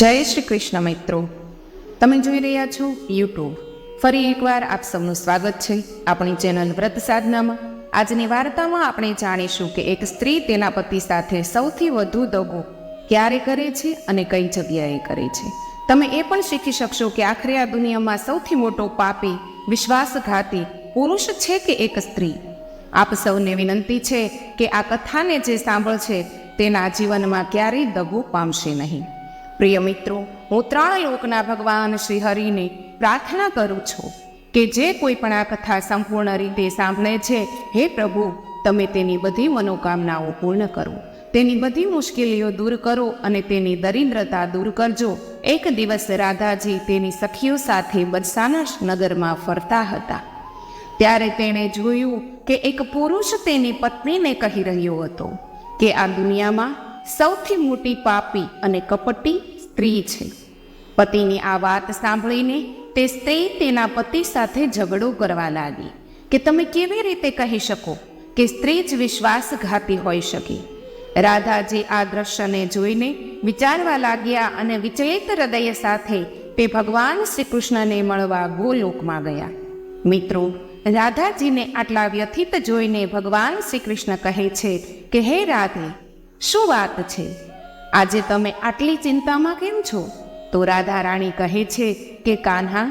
જય શ્રી કૃષ્ણ મિત્રો, તમે જોઈ રહ્યા છો યુટ્યુબ. ફરી એકવાર આપ સૌનું સ્વાગત છે આપણી ચેનલ વ્રત સાધનામાં. આજની વાર્તામાં આપણે જાણીશું કે એક સ્ત્રી તેના પતિ સાથે સૌથી વધુ દગો ક્યારે કરે છે અને કઈ જગ્યાએ કરે છે. તમે એ પણ શીખી શકશો કે આખરે આ દુનિયામાં સૌથી મોટો પાપી, વિશ્વાસઘાતી પુરુષ છે કે એક સ્ત્રી. આપ સૌને વિનંતી છે કે આ કથાને જે સાંભળશે તેના જીવનમાં ક્યારેય દગો પામશે નહીં. પ્રિય મિત્રો, હું 3 લોકના ભગવાન શ્રી હરિને પ્રાર્થના કરું છું કે જે કોઈ પણ આ કથા સંપૂર્ણ રીતે સાંભળે છે, હે પ્રભુ, તમે તેની બધી મનોકામનાઓ પૂર્ણ કરો, તેની બધી મુશ્કેલીઓ દૂર કરો અને તેની દરિદ્રતા દૂર કરજો. એક દિવસ રાધાજી તેની સખીઓ સાથે બરસાના નગરમાં ફરતા હતા. ત્યારે તેણે જોયું કે એક પુરુષ તેની પત્નીને કહી રહ્યો હતો કે આ દુનિયામાં સૌથી મોટી પાપી અને કપટી સ્ત્રી છે. પતિની આ વાત સાંભળીને તે સ્ત્રી તેના પતિ સાથે ઝઘડો કરવા લાગી કે તમે કેવી રીતે કહી શકો કે સ્ત્રી જ વિશ્વાસઘાતી હોઈ શકે. રાધાજી આ દ્રશ્યને જોઈને વિચારવા લાગ્યા અને વિચલિત હૃદય સાથે તે ભગવાન શ્રી કૃષ્ણને મળવા ગોલોકમાં ગયા. મિત્રો, રાધાજીને આટલા વ્યથિત જોઈને ભગવાન શ્રી કૃષ્ણ કહે છે કે હે રાધે, શું વાત છે? આજે તમે આટલી ચિંતામાં કેમ છો? તો રાધા રાણી કહે છે કે કાન્હા,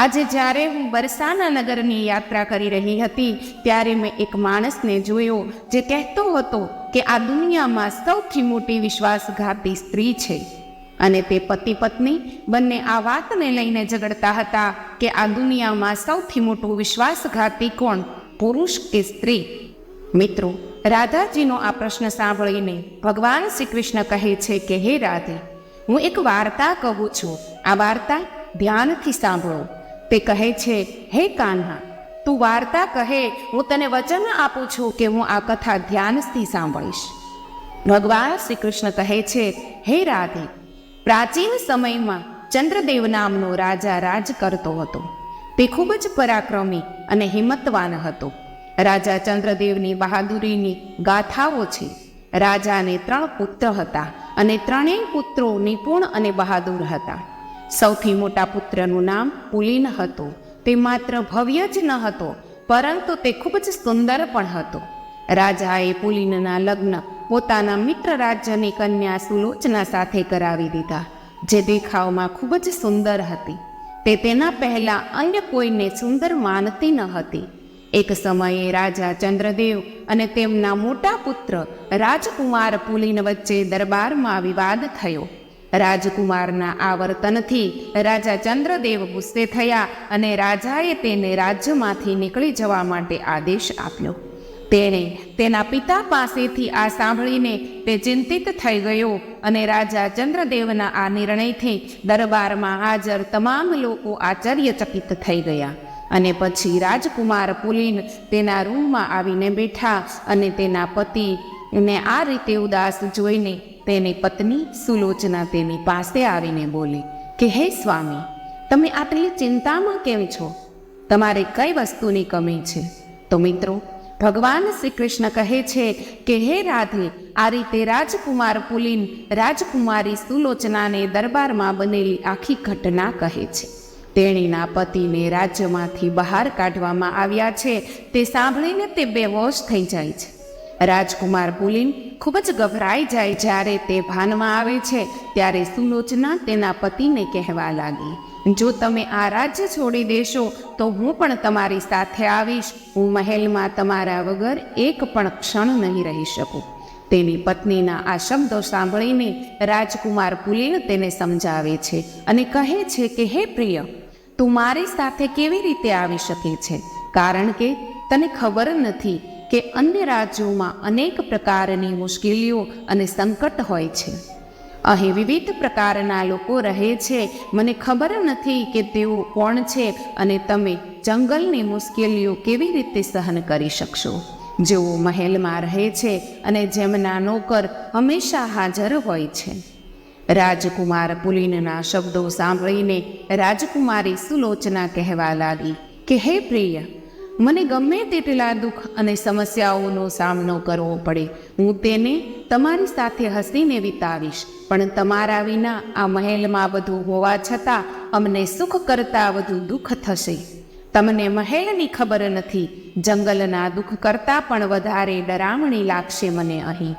આજે જ્યારે હું બરસાના નગરની યાત્રા કરી રહી હતી ત્યારે મેં એક માણસને જોયો જે કહેતો હતો કે આ દુનિયામાં સૌથી મોટી વિશ્વાસઘાતી સ્ત્રી છે. અને તે પતિ પત્ની બંને આ વાતને લઈને ઝઘડતા હતા કે આ દુનિયામાં સૌથી મોટું વિશ્વાસઘાતી કોણ, પુરુષ કે સ્ત્રી? મિત્રો, રાધાજીનો આ પ્રશ્ન સાંભળીને ભગવાન શ્રી કૃષ્ણ કહે છે કે હે રાધે, હું એક વાર્તા કહું છું, આ વાર્તા ધ્યાનથી સાંભળો. તે કહે છે, હે કાન્હા, તું વાર્તા કહે, હું તને વચન આપું છું કે હું આ કથા ધ્યાનથી સાંભળીશ. ભગવાન શ્રી કૃષ્ણ કહે છે, હે રાધે, પ્રાચીન સમયમાં ચંદ્રદેવ નામનો રાજા રાજ કરતો હતો. તે ખૂબ જ પરાક્રમી અને હિંમતવાન હતો. રાજા ચંદ્રદેવની બહાદુરીની ગાથાઓ છે. રાજાને 3 પુત્ર હતા અને 3 પુત્રો નિપુણ અને બહાદુર હતા. સૌથી મોટા પુત્રનું નામ પુલિન હતું. તે માત્ર ભવ્ય જ ન હતો, પરંતુ તે ખૂબ જ સુંદર પણ હતો. રાજાએ પુલિનના લગ્ન પોતાના મિત્ર રાજ્યની કન્યા સુલોચના સાથે કરાવી દીધા, જે દેખાવમાં ખૂબ જ સુંદર હતી. તે તેના પહેલા અન્ય કોઈને સુંદર માનતી ન હતી. એક સમયે રાજા ચંદ્રદેવ અને તેમના મોટા પુત્ર રાજકુમાર પુલિન વચ્ચે દરબારમાં વિવાદ થયો. રાજકુમારના આ વર્તનથી રાજા ચંદ્રદેવ ગુસ્સે થયા અને રાજાએ તેને રાજ્યમાંથી નીકળી જવા માટે આદેશ આપ્યો. તેણે તેના પિતા પાસેથી આ સાંભળીને તે ચિંતિત થઈ ગયો અને રાજા ચંદ્રદેવના આ નિર્ણયથી દરબારમાં હાજર તમામ લોકો આશ્ચર્યચકિત થઈ ગયા. અને પછી રાજકુમાર પુલિન તેના રૂમમાં આવીને બેઠા અને તેના પતિને આ રીતે ઉદાસ જોઈને તેની પત્ની સુલોચના તેની પાસે આવીને બોલી કે હે સ્વામી, તમે આટલી ચિંતામાં કેમ છો? તમારે કઈ વસ્તુની કમી છે? તો મિત્રો, ભગવાન શ્રી કૃષ્ણ કહે છે કે હે રાધે, આ રીતે રાજકુમાર પુલિન રાજકુમારી સુલોચનાને દરબારમાં બનેલી આખી ઘટના કહે છે. તેણીના પતિને રાજ્યમાંથી બહાર કાઢવામાં આવ્યા છે તે સાંભળીને તે બેહોશ થઈ જાય છે. રાજકુમાર પુલિન ખૂબ જ ગભરાઈ જાય. જ્યારે તે ભાનમાં આવે છે ત્યારે સુલોચના તેના પતિને કહેવા લાગી, જો તમે આ રાજ્ય છોડી દેશો તો હું પણ તમારી સાથે આવીશ. હું મહેલમાં તમારા વગર એક પણ ક્ષણ નહીં રહી શકું. તેની પત્નીના આ શબ્દો સાંભળીને રાજકુમાર પુલિન તેને સમજાવે છે અને કહે છે કે હે પ્રિય, તું મારી સાથે કેવી રીતે આવી શકે છે? કારણ કે તને ખબર નથી કે અન્ય રાજ્યોમાં અનેક પ્રકારની મુશ્કેલીઓ અને સંકટ હોય છે. અહીં વિવિધ પ્રકારના લોકો રહે છે. મને ખબર નથી કે તેઓ કોણ છે અને તમે જંગલની મુશ્કેલીઓ કેવી રીતે સહન કરી શકશો. જેઓ મહેલમાં રહે છે અને જેમના નોકર હંમેશા હાજર હોય છે. રાજકુમાર પુલિનના શબ્દો સાંભળીને રાજકુમારી સુલોચના કહેવા લાગી કે હે પ્રિય, મને ગમે તેટલા દુઃખ અને સમસ્યાઓનો સામનો કરવો પડે, હું તેને તમારી સાથે હસીને વિતાવીશ. પણ તમારા વિના આ મહેલમાં બધું હોવા છતાં અમને સુખ કરતાં વધુ દુઃખ થશે. તમને મહેલની ખબર નથી, જંગલના દુઃખ કરતાં પણ વધારે ડરામણી લાગશે મને અહીં.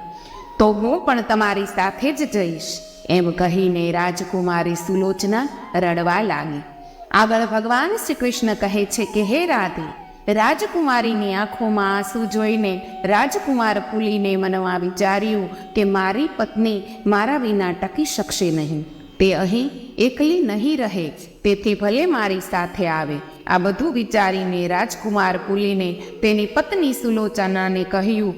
તો હું પણ તમારી સાથે જ જઈશ. એમ કહીને રાજકુમારી સુલોચના રડવા લાગી. આગળ ભગવાન શ્રી કૃષ્ણ કહે છે કે હે રાધે, રાજકુમારીની આંખોમાં આંસુ જોઈને રાજકુમાર ફૂલીને મનમાં વિચાર્યું કે મારી પત્ની મારા વિના ટકી શકશે નહીં. તે અહીં એકલી નહીં રહે, તેથી ભલે મારી સાથે આવે. આ બધું વિચારીને રાજકુમાર ફૂલીને તેની પત્ની સુલોચનાને કહ્યું.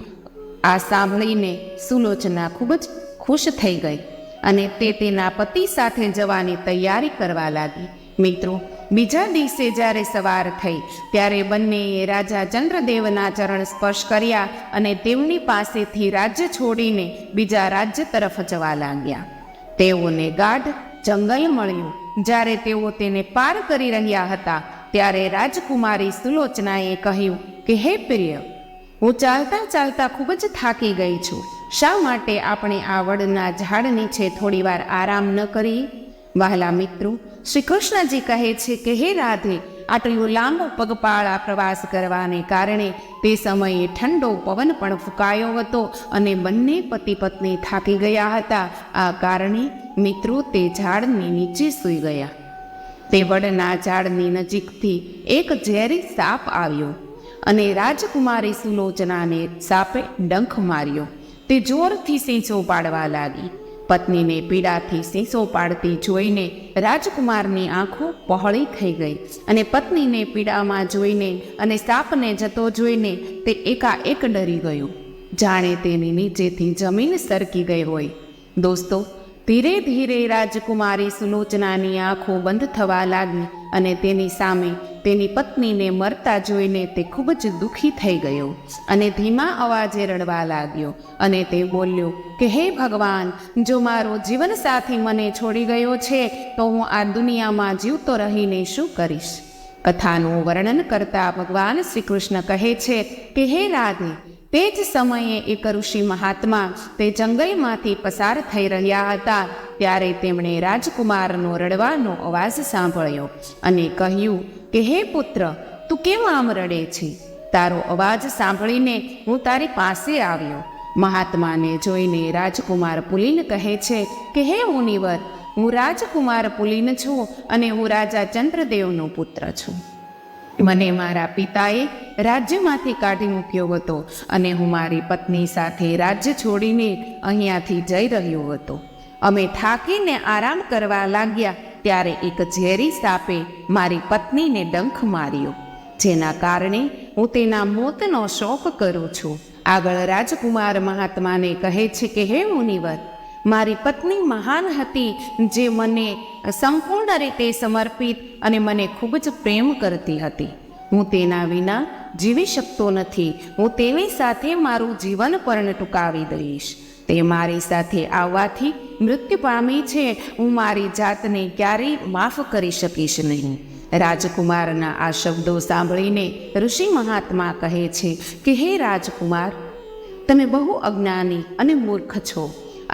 આ સાંભળીને સુલોચના ખૂબ જ ખુશ થઈ ગઈ અને તે તેના પતિ સાથે જવાની તૈયારી કરવા લાગી. મિત્રો, બીજા દિવસે જ્યારે સવાર થઈ ત્યારે બંનેએ રાજા ચંદ્રદેવના ચરણ સ્પર્શ કર્યા અને તેમની પાસેથી રાજ્ય છોડીને બીજા રાજ્ય તરફ જવા લાગ્યા. તેઓને ગાઢ જંગલ મળ્યું. જ્યારે તેઓ તેને પાર કરી રહ્યા હતા ત્યારે રાજકુમારી સુલોચનાએ કહ્યું કે હે પ્રિય, હું ચાલતા ચાલતા ખૂબ જ થાકી ગઈ છું. શા માટે આપણે આ વડના ઝાડ નીચે થોડીવાર આરામ ન કરીએ? વહાલા મિત્રો, શ્રી કૃષ્ણજી કહે છે કે હે રાધે, આટલો લાંબો પગપાળા પ્રવાસ કરવાને કારણે તે સમયે ઠંડો પવન પણ ફૂંકાયો હતો અને બંને પતિ પત્ની થાકી ગયા હતા. આ કારણે મિત્રો તે ઝાડની નીચે સૂઈ ગયા. તે વડના ઝાડની નજીકથી એક ઝેરી સાપ આવ્યો અને રાજકુમારી સુલોચનાને સાપે ડંખ માર્યો. તે જોરથી સીંચો પાડવા લાગી. પત્નીને પીડાથી સીંચો પાડતી જોઈને રાજકુમારની આંખો પહોળી થઈ ગઈ અને પત્નીને પીડામાં જોઈને અને સાપને જતો જોઈને તે એકાએક ડરી ગયો, જાણે તેની નીચેથી જમીન સરકી ગઈ હોય. દોસ્તો, ધીરે ધીરે રાજકુમારી સુલોચનાની આંખો બંધ થવા લાગી અને તેની સામે તેની પત્નીને મરતા જોઈને તે ખૂબ જ દુઃખી થઈ ગયો અને ધીમા અવાજે રડવા લાગ્યો અને તે બોલ્યો કે હે ભગવાન, જો મારો જીવનસાથી મને છોડી ગયો છે તો હું આ દુનિયામાં જીવતો રહીને શું કરીશ? કથાનું વર્ણન કરતા ભગવાન શ્રી કૃષ્ણ કહે છે કે હે રાધે, તે જ સમયે એક ઋષિ મહાત્મા તે જંગલમાંથી પસાર થઈ રહ્યા હતા ત્યારે તેમણે રાજકુમારનો રડવાનો અવાજ સાંભળ્યો અને કહ્યું કે હે પુત્ર, તું કેમ આમ રડે છે? તારો અવાજ સાંભળીને હું તારી પાસે આવ્યો. મહાત્માને જોઈને રાજકુમાર પુલિન કહે છે કે હે મુનિવર, હું રાજકુમાર પુલિન છું અને હું રાજા ચંદ્રદેવનો પુત્ર છું. મને મારા પિતાએ રાજ્યમાંથી કાઢી મૂક્યો હતો અને હું મારી પત્ની સાથે રાજ્ય છોડીને અહીંયાથી જઈ રહ્યો હતો. અમે થાકીને આરામ કરવા લાગ્યા ત્યારે એક ઝેરી સાપે મારી પત્નીને ડંખ માર્યો, જેના કારણે હું તેના મોતનો શોક કરું છું. આગળ રાજકુમાર મહાત્માને કહે છે કે હે મુનિવર, મારી પત્ની મહાન હતી, જે મને સંપૂર્ણ રીતે સમર્પિત અને મને ખૂબ જ પ્રેમ કરતી હતી. હું તેના વિના જીવી શકતો નથી. હું તેની સાથે મારું જીવન પણ ટૂંકાવી દઈશ. તે મારી સાથે આવવાથી મૃત્યુ પામી છે. હું મારી જાતને ક્યારેય માફ કરી શકીશ નહીં. રાજકુમારના આ શબ્દો સાંભળીને ઋષિ મહાત્મા કહે છે કે હે રાજકુમાર, તમે બહુ અજ્ઞાની અને મૂર્ખ છો.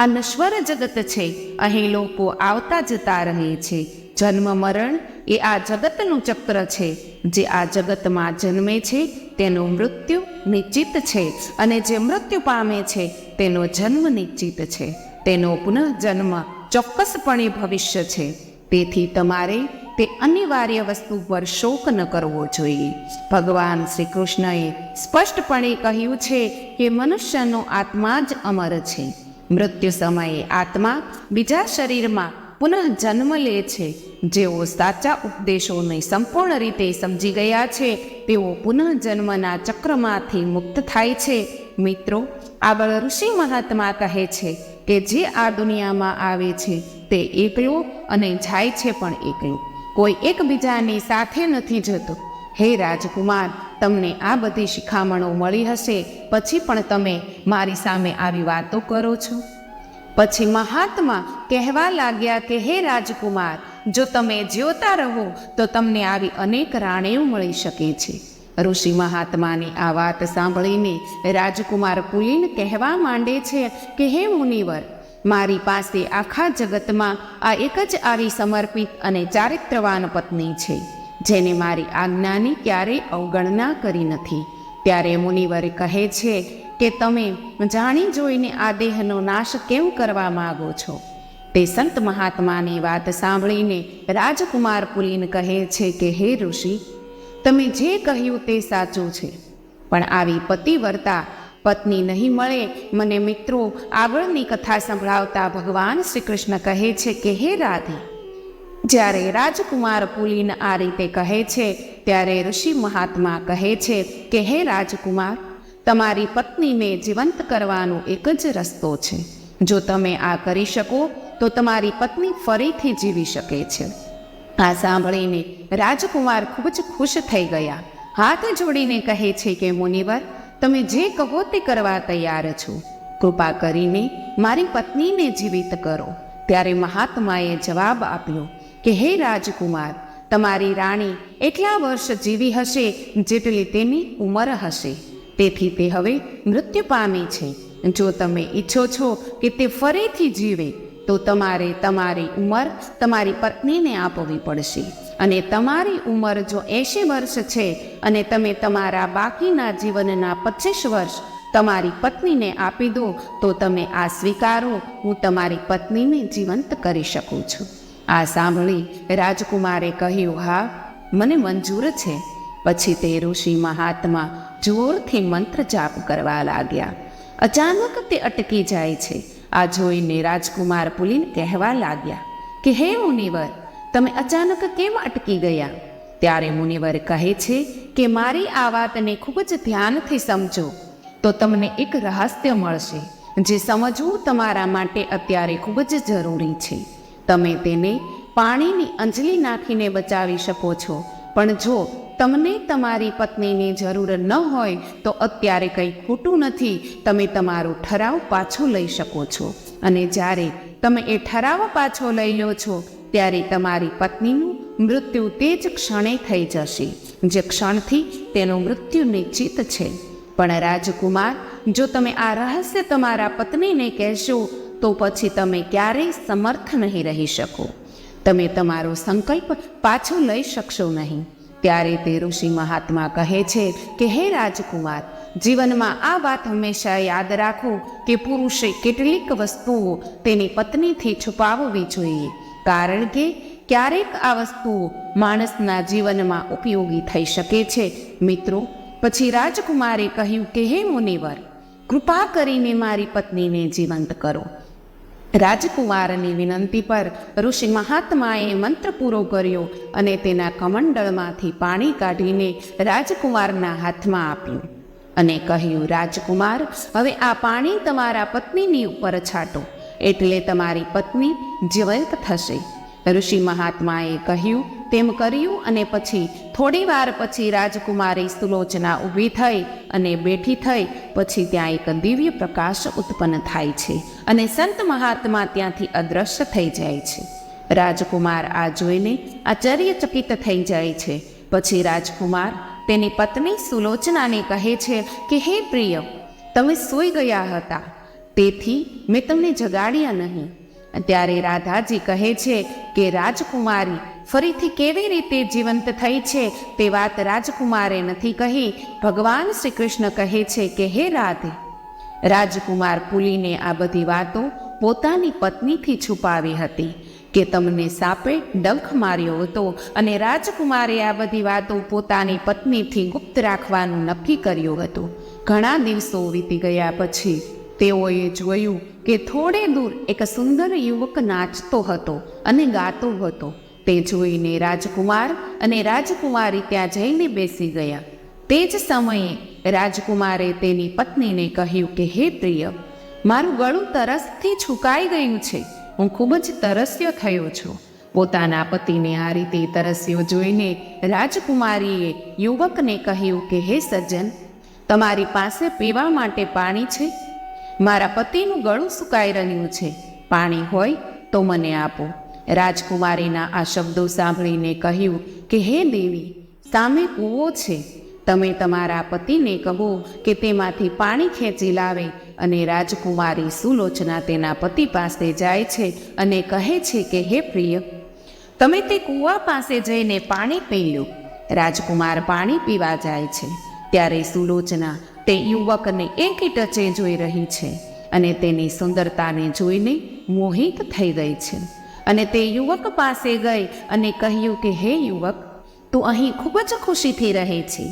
આ નશ્વર જગત છે. અહીં લોકો આવતા જતા રહે છે. જન્મ મરણ એ આ જગતનું ચક્ર છે. જે આ જગતમાં જન્મે છે તેનું મૃત્યુ નિશ્ચિત છે અને જે મૃત્યુ પામે છે તેનો જન્મ નિશ્ચિત છે. તેનો પુનઃજન્મ ચોક્કસપણે ભવિષ્ય છે. તેથી તમારે તે અનિવાર્ય વસ્તુ પર શોક ન કરવો જોઈએ. ભગવાન શ્રી કૃષ્ણએ સ્પષ્ટપણે કહ્યું છે કે મનુષ્યનો આત્મા જ અમર છે. મૃત્યુ સમયે આત્મા બીજા શરીરમાં પુનઃ જન્મ લે છે. જેઓ સાચા ઉપદેશોને સંપૂર્ણ રીતે સમજી ગયા છે તેઓ પુનઃજન્મના ચક્રમાંથી મુક્ત થાય છે. મિત્રો, આગળ ઋષિ મહાત્મા કહે છે કે જે આ દુનિયામાં આવે છે તે એકલો અને જાય છે પણ એકલો. કોઈ એકબીજાની સાથે નથી જતો. હે રાજકુમાર, તમને આ બધી શિખામણો મળી હશે, પછી પણ તમે મારી સામે આવી વાતો કરો છો. પછી મહાત્મા કહેવા લાગ્યા કે હે રાજકુમાર, જો તમે જીવતા રહો તો તમને આવી અનેક રાણીઓ મળી શકે છે. ઋષિ મહાત્માની આ વાત સાંભળીને રાજકુમાર પુલિન કહેવા માંડે છે કે હે મુનિવર, મારી પાસે આખા જગતમાં આ એક જ આવી સમર્પિત અને ચારિત્રવાન પત્ની છે, જેને મારી આજ્ઞાની ક્યારેય અવગણના કરી નથી. ત્યારે મુનિવર કહે છે કે તમે જાણી જોઈને આ દેહનો નાશ કેમ કરવા માગો છો? તે સંત મહાત્માની વાત સાંભળીને રાજકુમાર પુલિન કહે છે કે હે ઋષિ, તમે જે કહ્યું તે સાચું છે, પણ આવી પતિવ્રતા પત્ની નહીં મળે. મને મિત્રો આગળની કથા સંભળાવતા ભગવાન શ્રી કૃષ્ણ કહે છે કે હે રાધે. જ્યારે રાજકુમાર પુલિન આ રીતે કહે છે ત્યારે ઋષિ મહાત્મા કહે છે કે હે રાજકુમાર, તમારી પત્નીને જીવંત કરવાનો એક જ રસ્તો છે. જો તમે આ કરી શકો તો તમારી પત્ની ફરીથી જીવી શકે છે. આ સાંભળીને રાજકુમાર ખૂબ જ ખુશ થઈ ગયા. હાથ જોડીને કહે છે કે મુનિવર, તમે જે કહો તે કરવા તૈયાર છો. કૃપા કરીને મારી પત્નીને જીવિત કરો. ત્યારે મહાત્માએ જવાબ આપ્યો કે હે રાજકુમાર, તમારી રાણી એટલા વર્ષ જીવી હશે જેટલી તેની ઉંમર હશે. તેથી તે હવે મૃત્યુ પામી છે. જો તમે ઈચ્છો છો કે તે ફરીથી જીવે તો તમારે તમારી ઉંમર તમારી પત્નીને આપવી પડશે. અને તમારી ઉંમર જો 80 વર્ષ છે અને તમે તમારા બાકીના જીવનના 25 વર્ષ તમારી પત્નીને આપી દો તો તમે આ સ્વીકારો, હું તમારી પત્નીને જીવંત કરી શકું છું. આ સાંભળી રાજકુમારે કહ્યું, હા, મને મંજૂર છે. પછી તે ઋષિ મહાત્મા જોરથી મંત્ર જાપ કરવા લાગ્યા. અચાનક તે અટકી જાય છે. આ જોઈને રાજકુમાર પુલિન કહેવા લાગ્યા કે હે મુનિવર, તમે અચાનક કેમ અટકી ગયા? ત્યારે મુનિવર કહે છે કે મારી આ વાતને ખૂબ જ ધ્યાનથી સમજો તો તમને એક રહસ્ય મળશે, જે સમજવું તમારા માટે અત્યારે ખૂબ જ જરૂરી છે. તમે તેને પાણીની અંજલી નાખીને બચાવી શકો છો, પણ જો તમને તમારી પત્નીની જરૂર ન હોય તો અત્યારે કંઈ ખોટું નથી. તમે તમારો ઠરાવ પાછો લઈ શકો છો, અને જ્યારે તમે એ ઠરાવ પાછો લઈ લો છો ત્યારે તમારી પત્નીનું મૃત્યુ તે જ ક્ષણે થઈ જશે, જે ક્ષણથી તેનું મૃત્યુ નિશ્ચિત છે. પણ રાજકુમાર, જો તમે આ રહસ્ય તમારા પત્નીને કહેશો તો પછી તમે ક્યારેય સમર્થ નહીં રહી શકો. તમે તમારો સંકલ્પ પાછો લઈ શકશો નહીં. ત્યારે તે ઋષિ મહાત્મા કહે છે કે હે રાજકુમાર, જીવનમાં આ વાત હંમેશા યાદ રાખો કે પુરુષે કેટલીક વસ્તુઓ તેની પત્નીથી છુપાવવી જોઈએ, કારણ કે ક્યારેક આ વસ્તુઓ માણસના જીવનમાં ઉપયોગી થઈ શકે છે. મિત્રો, પછી રાજકુમારે કહ્યું કે હે મુનિવર, કૃપા કરીને મારી પત્નીને જીવંત કરો. રાજકુમારની વિનંતી પર ઋષિ મહાત્માએ મંત્ર પૂરો કર્યો અને તેના કમંડળમાંથી પાણી કાઢીને રાજકુમારના હાથમાં આપ્યું અને કહ્યું, રાજકુમાર, હવે આ પાણી તમારા પત્નીની ઉપર છાંટો, એટલે તમારી પત્ની જીવંત થશે. ઋષિ મહાત્માએ કહ્યું તેમ કર્યું, અને પછી થોડી વાર પછી રાજકુમારી સુલોચના ઊભી થઈ અને બેઠી થઈ. પછી ત્યાં એક દિવ્ય પ્રકાશ ઉત્પન્ન થાય છે અને સંત મહાત્મા ત્યાંથી અદૃશ્ય થઈ જાય છે. રાજકુમાર આ જોઈને આશ્ચર્યચકિત થઈ જાય છે. પછી રાજકુમાર તેની પત્ની સુલોચનાને કહે છે કે હે પ્રિય, તમે સૂઈ ગયા હતા, તેથી મેં તમને જગાડ્યા નહીં. ત્યારે રાધાજી કહે છે કે રાજકુમારી ફરીથી કેવી રીતે જીવંત થઈ છે તે વાત રાજકુમારે નથી કહી. ભગવાન શ્રી કૃષ્ણ કહે છે કે હે રાધે. રાજકુમાર પુલિને આ બધી વાતો પોતાની પત્નીથી છુપાવી હતી કે તમને સાપે ડંખ માર્યો હતો, અને રાજકુમારે આ બધી વાતો પોતાની પત્નીથી ગુપ્ત રાખવાનું નક્કી કર્યું હતું. ઘણા દિવસો વીતી ગયા પછી તેઓએ જોયું કે થોડે દૂર એક સુંદર યુવક નાચતો હતો અને ગાતો હતો. તે જોઈને રાજકુમાર અને રાજકુમારી ત્યાં જઈને બેસી ગયા. તે જ સમયે રાજકુમારે તેની પત્નીને કહ્યું કે હે પ્રિય, મારું ગળું તરસથી છુકાઈ ગયું છે, હું ખૂબ જ તરસ્યો થયો છું. પોતાના પતિને આ રીતે તરસ્યો જોઈને રાજકુમારીએ યુવકને કહ્યું કે હે સજ્જન, તમારી પાસે પીવા માટે પાણી છે? મારા પતિનું ગળું સુકાઈ રહ્યું છે, પાણી હોય તો મને આપો. રાજકુમારીના આ શબ્દો સાંભળીને કહ્યું કે હે દેવી, સામે કૂવો છે, તમે તમારા પતિને કહો કે તેમાંથી પાણી ખેંચી લાવે. અને રાજકુમારી સુલોચના તેના પતિ પાસે જાય છે અને કહે છે કે હે પ્રિય, તમે તે કૂવા પાસે જઈને પાણી પી લો. રાજકુમાર પાણી પીવા જાય છે ત્યારે સુલોચના તે યુવકને એકી ટચે જોઈ રહી છે અને તેની સુંદરતાને જોઈને મોહિત થઈ ગઈ છે. અને તે યુવક પાસે ગઈ અને કહ્યું કે હે યુવક, તું અહીં ખૂબ જ ખુશીથી રહે છે.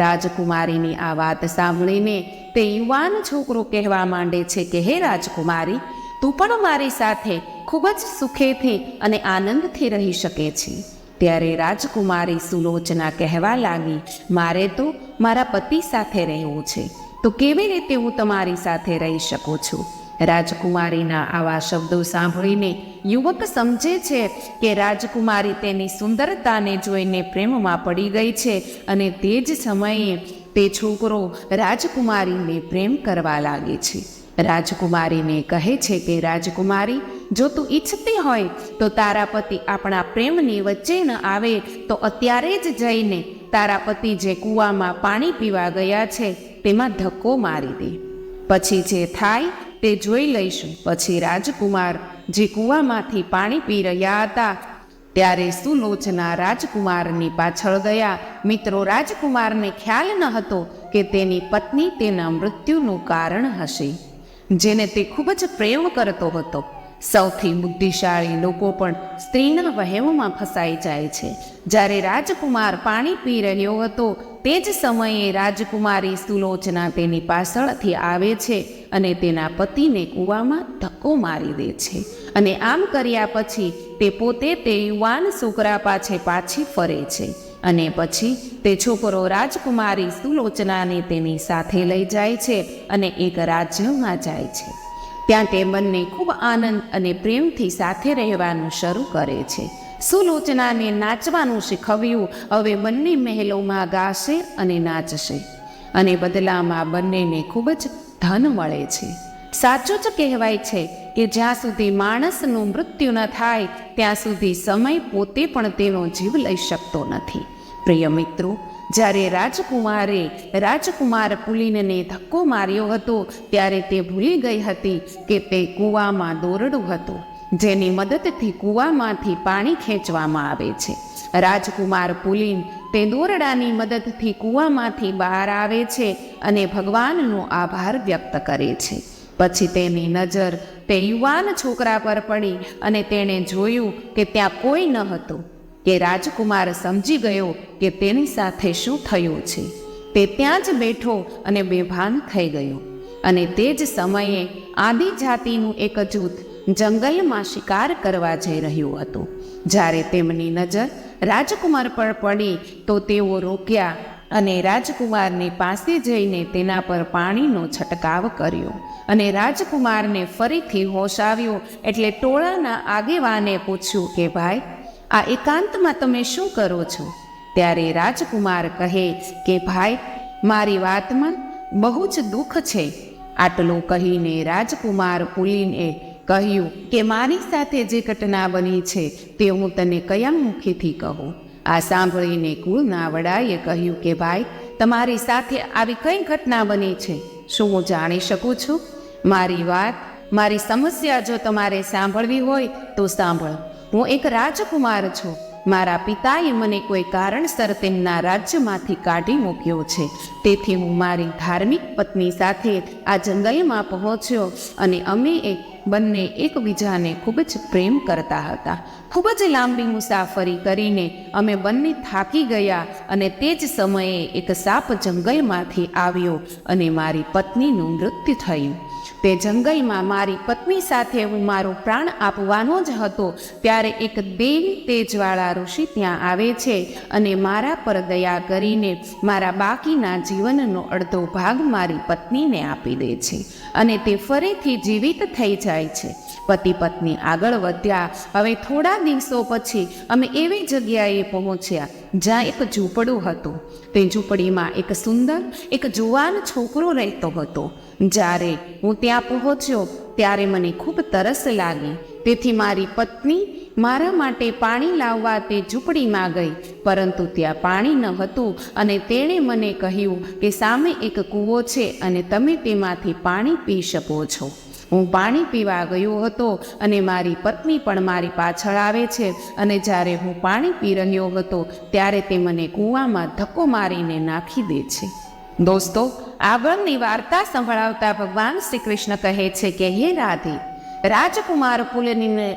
રાજકુમારીની આ વાત સાંભળીને તે યુવાન છોકરો કહેવા માંડે છે કે હે રાજકુમારી, તું પણ મારી સાથે ખૂબ જ સુખેથી અને આનંદથી રહી શકે છે. ત્યારે રાજકુમારી સુલોચના કહેવા લાગી, મારે તો મારા પતિ સાથે રહેવું છે, તો કેવી રીતે હું તમારી સાથે રહી શકું છું? રાજકુમારીના આવા શબ્દો સાંભળીને યુવક સમજે છે કે રાજકુમારી તેની સુંદરતાને જોઈને પ્રેમમાં પડી ગઈ છે અને તે જ સમયે તે છોકરો રાજકુમારીને પ્રેમ કરવા લાગે છે. રાજકુમારીને કહે છે કે રાજકુમારી, જો તું ઈચ્છતી હોય તો તારા પતિ આપણા પ્રેમની વચ્ચે ન આવે તો અત્યારે જ જઈને તારા પતિ જે કૂવામાં પાણી પીવા ગયા છે તેમાં ધક્કો મારી દે. પછી જે થાય તે જોઈ લઈશું. પછી રાજકુમાર જે કૂવામાંથી પાણી પી રહ્યા હતા ત્યારે સુલોચના રાજકુમારની પાછળ ગયા. મિત્રો, રાજકુમારને ખ્યાલ ન હતો કે તેની પત્ની તેના મૃત્યુનું કારણ હશે, જેને તે ખૂબ જ પ્રેમ કરતો હતો. સૌથી બુદ્ધિશાળી લોકો પણ સ્ત્રીના વહેમમાં ફસાઈ જાય છે. જ્યારે રાજકુમાર પાણી પી રહ્યો હતો તે જ સમયે રાજકુમારી સુલોચના તેની પાછળથી આવે છે અને તેના પતિને કૂવામાં ધક્કો મારી દે છે. અને આમ કર્યા પછી તે પોતે તે યુવાન છોકરા પાછી ફરે છે. અને પછી તે છોકરો રાજકુમારી સુલોચનાને તેની સાથે લઈ જાય છે અને એક રાજ્યમાં જાય છે. ત્યાં તે બંને ખૂબ આનંદ અને પ્રેમથી સાથે રહેવાનું શરૂ કરે છે. સુલોચનાને નાચવાનું શીખવ્યું. હવે બંને મહેલોમાં ગાશે અને નાચશે અને બદલામાં બંનેને ખૂબ જ ધન મળે છે. સાચું જ કહેવાય છે કે જ્યાં સુધી માણસનું મૃત્યુ ન થાય ત્યાં સુધી સમય પોતે પણ તેનો જીવ લઈ શકતો નથી. પ્રિય મિત્રો, જ્યારે રાજકુમાર પુલિનને ધક્કો માર્યો હતો ત્યારે તે ભૂલી ગઈ હતી કે તે કૂવામાં દોરડું હતું, જેની મદદથી કૂવામાંથી પાણી ખેંચવામાં આવે છે. રાજકુમાર પુલિન તે દોરડાની મદદથી કૂવામાંથી બહાર આવે છે અને ભગવાનનો આભાર વ્યક્ત કરે છે. પછી તેની નજર તે યુવાન છોકરા પર પડી અને તેણે જોયું કે ત્યાં કોઈ ન હતું. કે રાજકુમાર સમજી ગયો કે તેની સાથે શું થયું છે. તે ત્યાં જ બેઠો અને બેભાન થઈ ગયો. અને તે જ સમયે આદિજાતિનું એક જૂથ જંગલમાં શિકાર કરવા જઈ રહ્યું હતું. જ્યારે તેમની નજર રાજકુમાર પર પડી તો તેઓ રોક્યા અને રાજકુમારની પાસે જઈને તેના પર પાણીનો છંટકાવ કર્યો. અને રાજકુમારને ફરીથી હોશ આવ્યો એટલે ટોળાના આગેવાને પૂછ્યું કે ભાઈ, આ એકાંતમાં તમે શું કરો છો? ત્યારે રાજકુમાર કહે કે ભાઈ, મારી વાતમાં બહુ જ દુઃખ છે. આટલું કહીને રાજકુમાર પુલિને કહ્યું કે મારી સાથે જે ઘટના બની છે તે હું તને કયા મુખેથી કહું? આ સાંભળીને કુળના વડાએ કહ્યું કે ભાઈ, તમારી સાથે આવી કઈ ઘટના બની છે? શું હું જાણી શકું છું? મારી સમસ્યા જો તમારે સાંભળવી હોય તો સાંભળો. હું એક રાજકુમાર છું. મારા પિતાએ મને કોઈ કારણસર તેમના રાજ્યમાંથી કાઢી મૂક્યો છે. તેથી હું મારી ધાર્મિક પત્ની સાથે આ જંગલમાં પહોંચ્યો અને અમે બંને એકબીજાને ખૂબ જ પ્રેમ કરતા હતા. ખૂબ જ લાંબી મુસાફરી કરીને અમે બંને થાકી ગયા અને તે જ સમયે એક સાપ જંગલમાંથી આવ્યો અને મારી પત્નીનું મૃત્યુ થયું. તે જંગલમાં મારી પત્ની સાથે હું મારો પ્રાણ આપવાનો જ હતો ત્યારે એક દેવી તેજવાળા ઋષિ ત્યાં આવે છે અને મારા પર દયા કરીને મારા બાકીના જીવનનો અડધો ભાગ મારી પત્નીને આપી દે છે અને તે ફરીથી જીવિત થઈ જાય છે. પતિ પત્ની આગળ વધ્યા. હવે થોડા દિવસો પછી અમે એવી જગ્યાએ પહોંચ્યા જ્યાં એક ઝૂંપડું હતું. તે ઝૂંપડીમાં એક સુંદર એક જુવાન છોકરો રહેતો હતો. જ્યારે હું ત્યાં પહોંચ્યો ત્યારે મને ખૂબ તરસ લાગી. તેથી મારી પત્ની મારા માટે પાણી લાવવા તે ઝૂંપડીમાં ગઈ. પરંતુ ત્યાં પાણી ન હતું અને તેણે મને કહ્યું કે સામે એક કૂવો છે અને તમે તેમાંથી પાણી પી શકો છો. હું પાણી પીવા ગયો હતો અને મારી પત્ની પણ મારી પાછળ આવે છે અને જ્યારે હું પાણી પી રહ્યો હતો ત્યારે તે મને કૂવામાં ધક્કો મારીને નાખી દે છે. દોસ્તો, આગળની વાર્તા સંભળાવતા ભગવાન શ્રી કૃષ્ણ કહે છે કે હે રાધે, રાજકુમાર પુલનીને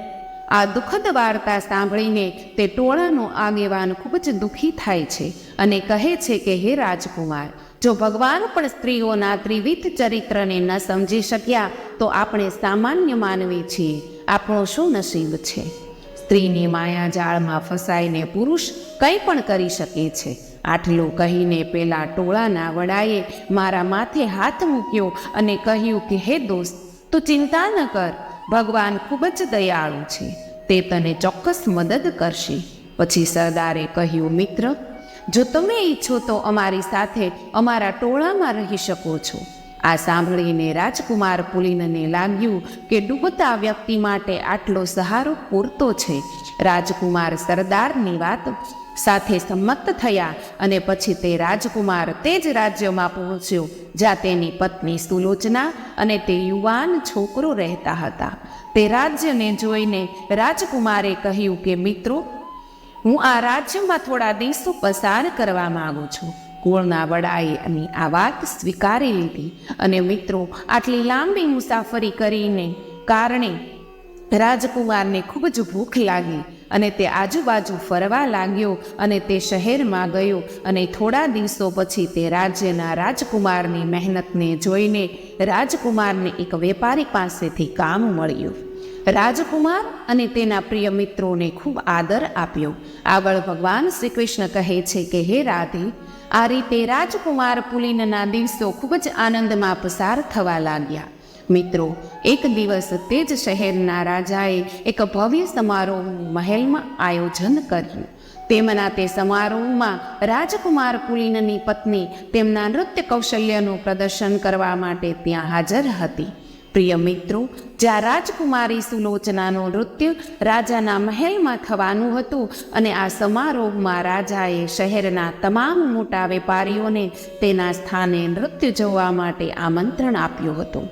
આ દુઃખદ વાર્તા સાંભળીને તે ટોળાનો આગેવાન ખૂબ જ દુઃખી થાય છે અને કહે છે કે હે રાજકુમાર, જો ભગવાન પણ સ્ત્રીઓના ત્રિવિધ ચરિત્રને ન સમજી શક્યા તો આપણે સામાન્ય માનવી છીએ, આપણો શું નસીબ છે. સ્ત્રીની માયાજાળમાં ફસાઈને પુરુષ કંઈ પણ કરી શકે છે. આટલું કહીને પેલા ટોળાના વડાએ મારા માથે હાથ મૂક્યો અને કહ્યું કે હે દોસ્ત, તું ચિંતા ન કર, ભગવાન ખૂબ જ દયાળુ છે, તે તને ચોક્કસ મદદ કરશે. પછી સરદારે કહ્યું, મિત્ર, જો તમે ઈચ્છો તો અમારી સાથે અમારા ટોળામાં રહી શકો છો. આ સાંભળીને રાજકુમાર પુલિનને લાગ્યું કે ડૂબતા વ્યક્તિ માટે આટલો સહારો પૂરતો છે. રાજકુમાર સરદારની વાત સાથે સંમત થયા અને પછી તે રાજકુમાર તે જ રાજ્યમાં પહોંચ્યો જ્યાં તેની પત્ની સુલોચના અને તે યુવાન છોકરો રહેતા હતા. તે રાજ્યને જોઈને રાજકુમારે કહ્યું કે મિત્રો, હું આ રાજ્યમાં થોડા દિવસો પસાર કરવા માગું છું. કુળના વડાએ એની આ વાત સ્વીકારી લીધી અને મિત્રો, આટલી લાંબી મુસાફરી કરીને કારણે રાજકુમારને ખૂબ જ ભૂખ લાગી અને તે આજુબાજુ ફરવા લાગ્યો અને તે શહેરમાં ગયો અને થોડા દિવસો પછી તે રાજ્યના રાજકુમારની મહેનતને જોઈને રાજકુમારને એક વેપારી પાસેથી કામ મળ્યું. રાજકુમાર અને તેના પ્રિય મિત્રોને ખૂબ આદર આપ્યો. આગળ ભગવાન શ્રી કૃષ્ણ કહે છે કે હે રાધે, આ રીતે રાજકુમાર પુલિનના દિવસો ખૂબ જ આનંદમાં પસાર થવા લાગ્યા. મિત્રો, એક દિવસ તે જ શહેરના રાજાએ એક ભવ્ય સમારોહનું મહેલમાં આયોજન કર્યું. તેમના તે સમારોહમાં રાજકુમાર પુલિનની પત્ની તેમના નૃત્ય કૌશલ્યનું પ્રદર્શન કરવા માટે ત્યાં હાજર હતી. પ્રિય મિત્રો, જ્યાં રાજકુમારી સુલોચનાનું નૃત્ય રાજાના મહેલમાં થવાનું હતું અને આ સમારોહમાં રાજાએ શહેરના તમામ મોટા વેપારીઓને તેના સ્થાને નૃત્ય જોવા માટે આમંત્રણ આપ્યું હતું.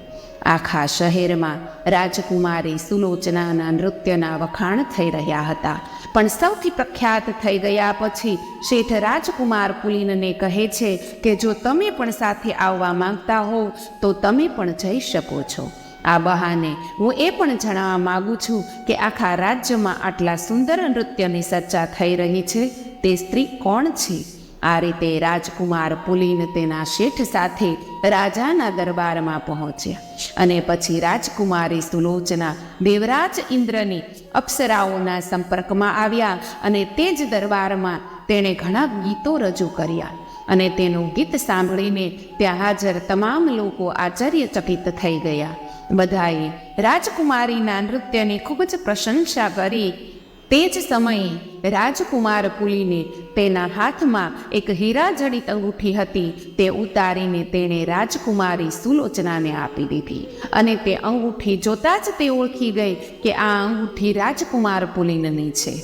આખા શહેરમાં રાજકુમારી સુલોચનાના નૃત્યના વખાણ થઈ રહ્યા હતા. પણ સૌથી પ્રખ્યાત થઈ ગયા પછી શેઠ રાજકુમાર પુલિનને કહે છે કે જો તમે પણ સાથે આવવા માંગતા હો તો તમે પણ જઈ શકો છો. આ બહાને હું એ પણ જણાવવા માગું છું કે આખા રાજ્યમાં આટલા સુંદર નૃત્યની ચર્ચા થઈ રહી છે, તે સ્ત્રી કોણ છે? આ રીતે રાજકુમાર પુલિન તેના શેઠ સાથે રાજાના દરબારમાં પહોંચ્યા અને પછી રાજકુમારી સુલોચના દેવરાજ ઇન્દ્રની અપ્સરાઓના સંપર્કમાં આવ્યા અને તે જ દરબારમાં તેણે ઘણા ગીતો રજૂ કર્યા અને તેનું ગીત સાંભળીને ત્યાં હાજર તમામ લોકો આશ્ચર્યચકિત થઈ ગયા. બધાએ રાજકુમારીના નૃત્યની ખૂબ જ પ્રશંસા કરી. તે જ સમયે રાજકુમાર પુલિને તેના હાથમાં એક હીરાજડિત અંગૂઠી હતી તે ઉતારીને તેણે રાજકુમારી સુલોચનાને આપી દીધી અને તે અંગૂઠી જોતાં જ તે ઓળખી ગઈ કે આ અંગૂઠી રાજકુમાર પુલિનની છે.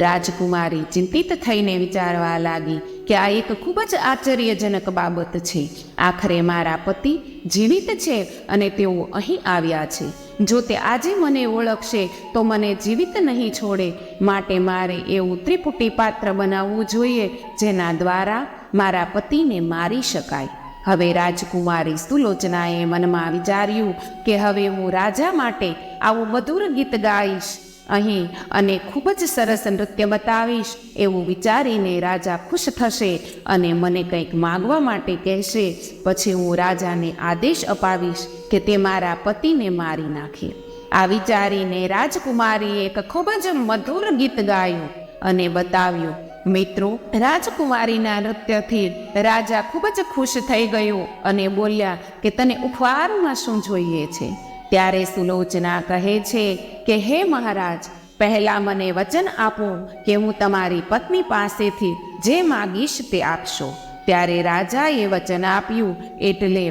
રાજકુમારી ચિંતિત થઈને વિચારવા લાગી કે આ એક ખૂબ જ આશ્ચર્યજનક બાબત છે. આખરે મારા પતિ જીવિત છે અને તેઓ અહીં આવ્યા છે. જો તે આજે મને ઓળખશે તો મને જીવિત નહીં છોડે, માટે મારે એવું ત્રિપુટી પાત્ર બનાવવું જોઈએ જેના દ્વારા મારા પતિને મારી શકાય. હવે રાજકુમારી સુલોચનાએ મનમાં વિચાર્યું કે હવે હું રાજા માટે આવું મધુર ગીત ગાઈશ અહીં અને ખૂબ જ સરસ નૃત્ય બતાવીશ. એવું વિચારીને રાજા ખુશ થશે અને મને કંઈક માગવા માટે કહેશે. પછી હું રાજાને આદેશ અપાવીશ કે તે મારા પતિને મારી નાખે. આ વિચારીને રાજકુમારીએ એક ખૂબ જ મધુર ગીત ગાયું અને બતાવ્યું. મિત્રો, રાજકુમારીના નૃત્યથી રાજા ખૂબ જ ખુશ થઈ ગયો અને બોલ્યા કે તને ઉપહારમાં શું જોઈએ છે? ત્યારે સુલોચના કહે છે કે હે મહારાજ, પહેલાં મને વચન આપો કે હું તમારી પત્ની પાસેથી જે માગીશ તે આપશો. ત્યારે રાજાએ વચન આપ્યું એટલે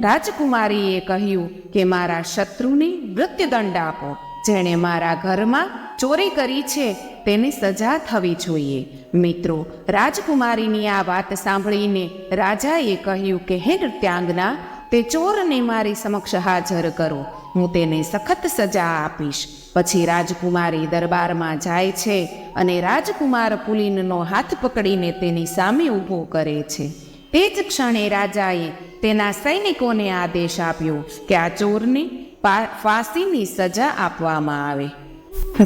રાજકુમારીએ કહ્યું કે મારા શત્રુને મૃત્યુદંડ આપો. જેણે મારા ઘરમાં ચોરી કરી છે તેને સજા થવી જોઈએ. મિત્રો, રાજકુમારીની આ વાત સાંભળીને રાજાએ કહ્યું કે હે નૃત્યાંગના, તે ચોરને મારી સમક્ષ હાજર કરો, હું તેને સખત સજા આપીશ. પછી રાજકુમારી દરબારમાં જાય છે અને રાજકુમાર પુલિનનો હાથ પકડીને તેની સામે ઊભો કરે છે. તે જ ક્ષણે રાજાએ તેના સૈનિકોને આદેશ આપ્યો કે આ ચોરને ફાંસીની સજા આપવામાં આવે.